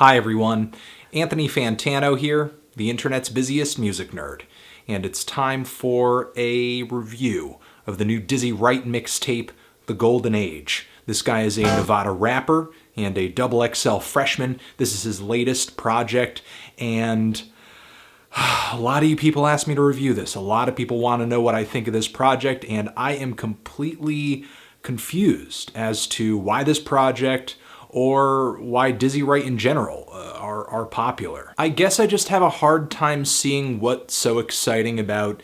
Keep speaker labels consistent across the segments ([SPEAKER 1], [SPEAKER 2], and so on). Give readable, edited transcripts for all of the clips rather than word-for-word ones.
[SPEAKER 1] Hi everyone, Anthony Fantano here, the internet's busiest music nerd, and it's time for a review of the new Dizzy Wright mixtape, The Golden Age. This guy is a Nevada rapper and a XXL freshman. This is his latest project, and a lot of you people asked me to review this. A lot of people want to know what I think of this project, and I am completely confused as to why this project or why Dizzy Wright in general are popular. I guess I just have a hard time seeing what's so exciting about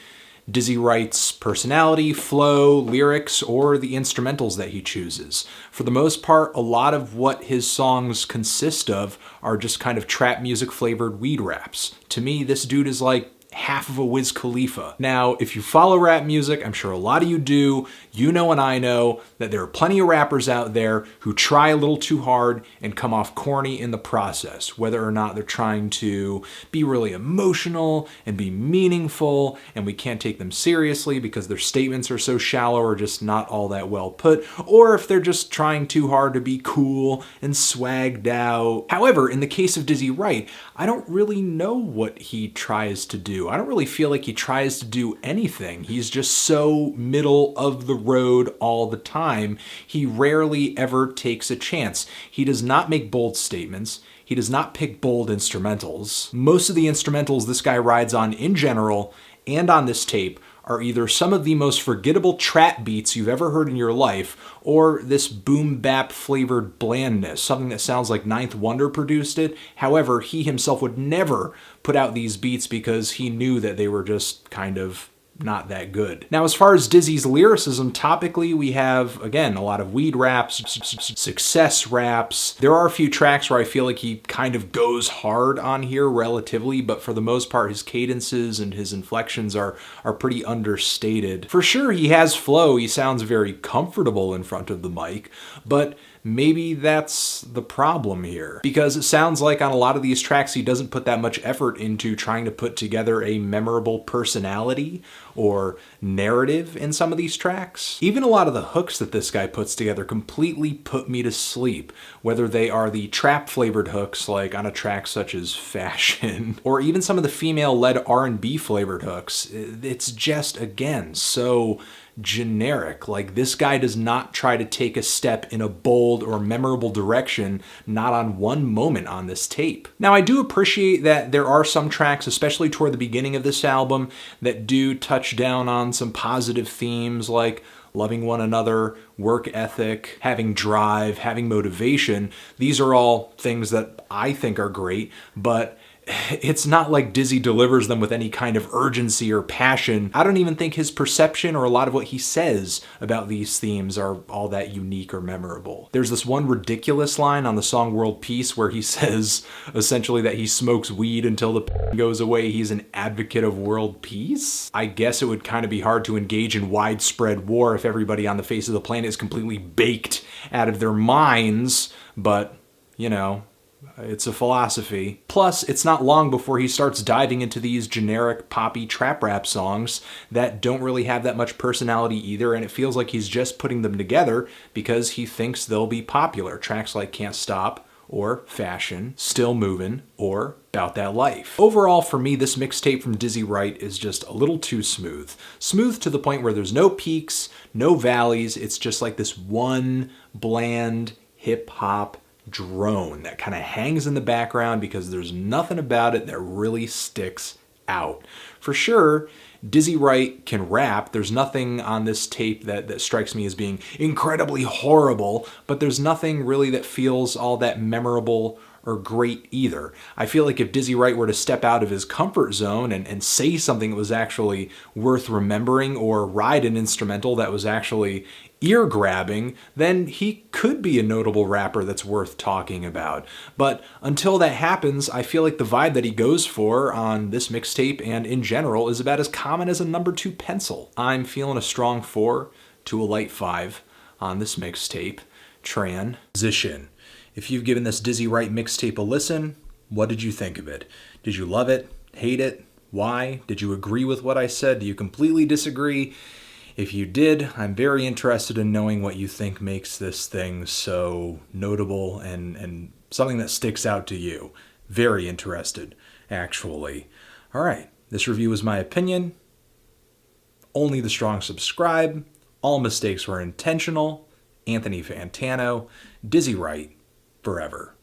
[SPEAKER 1] Dizzy Wright's personality, flow, lyrics, or the instrumentals that he chooses. For the most part, a lot of what his songs consist of are just kind of trap music flavored weed raps. To me, this dude is like half of a Wiz Khalifa. Now, if you follow rap music, I'm sure a lot of you do, you know and I know that there are plenty of rappers out there who try a little too hard and come off corny in the process, whether or not they're trying to be really emotional and be meaningful, and we can't take them seriously because their statements are so shallow or just not all that well put, or if they're just trying too hard to be cool and swagged out. However, in the case of Dizzy Wright, I don't really know what he tries to do. I don't really feel like he tries to do anything. He's just so middle of the road all the time. He rarely ever takes a chance. He does not make bold statements. He does not pick bold instrumentals. Most of the instrumentals this guy rides on in general and on this tape are either some of the most forgettable trap beats you've ever heard in your life, or this boom bap flavored blandness, something that sounds like Ninth Wonder produced it. However, he himself would never put out these beats because he knew that they were just kind of not that good. Now, as far as Dizzy's lyricism, topically, we have, again, a lot of weed raps, success raps. There are a few tracks where I feel like he kind of goes hard on here relatively, but for the most part, his cadences and his inflections are pretty understated. For sure, he has flow. He sounds very comfortable in front of the mic, but maybe that's the problem here, because it sounds like on a lot of these tracks he doesn't put that much effort into trying to put together a memorable personality or narrative in some of these tracks. Even a lot of the hooks that this guy puts together completely put me to sleep, whether they are the trap flavored hooks like on a track such as Fashion, or even some of the female-led R&B flavored hooks. It's just, again, so generic. Like, this guy does not try to take a step in a bold or memorable direction, not on one moment on this tape. Now, I do appreciate that there are some tracks, especially toward the beginning of this album, that do touch down on some positive themes like loving one another, work ethic, having drive, having motivation. These are all things that I think are great, but it's not like Dizzy delivers them with any kind of urgency or passion. I don't even think his perception or a lot of what he says about these themes are all that unique or memorable. There's this one ridiculous line on the song World Peace where he says essentially that he smokes weed until the goes away. He's an advocate of world peace. I guess it would kind of be hard to engage in widespread war if everybody on the face of the planet is completely baked out of their minds, but, you know, it's a philosophy. Plus, it's not long before he starts diving into these generic poppy trap rap songs that don't really have that much personality either, and it feels like he's just putting them together because he thinks they'll be popular. Tracks like Can't Stop, or Fashion, Still Movin', or About That Life. Overall, for me, this mixtape from Dizzy Wright is just a little too smooth. Smooth to the point where there's no peaks, no valleys. It's just like this one bland hip-hop drone that kind of hangs in the background because there's nothing about it that really sticks out. For sure, Dizzy Wright can rap. There's nothing on this tape that strikes me as being incredibly horrible, but there's nothing really that feels all that memorable or great either. I feel like if Dizzy Wright were to step out of his comfort zone and say something that was actually worth remembering or ride an instrumental that was actually ear-grabbing, then he could be a notable rapper that's worth talking about. But until that happens, I feel like the vibe that he goes for on this mixtape and in general is about as common as a number 2 pencil. I'm feeling a strong 4 to a light 5 on this mixtape. Transition. If you've given this Dizzy Wright mixtape a listen, what did you think of it? Did you love it? Hate it? Why? Did you agree with what I said? Do you completely disagree? If you did, I'm very interested in knowing what you think makes this thing so notable and something that sticks out to you. Very interested, actually. All right, this review is my opinion. Only the strong subscribe. All mistakes were intentional. Anthony Fantano, Dizzy Wright, forever.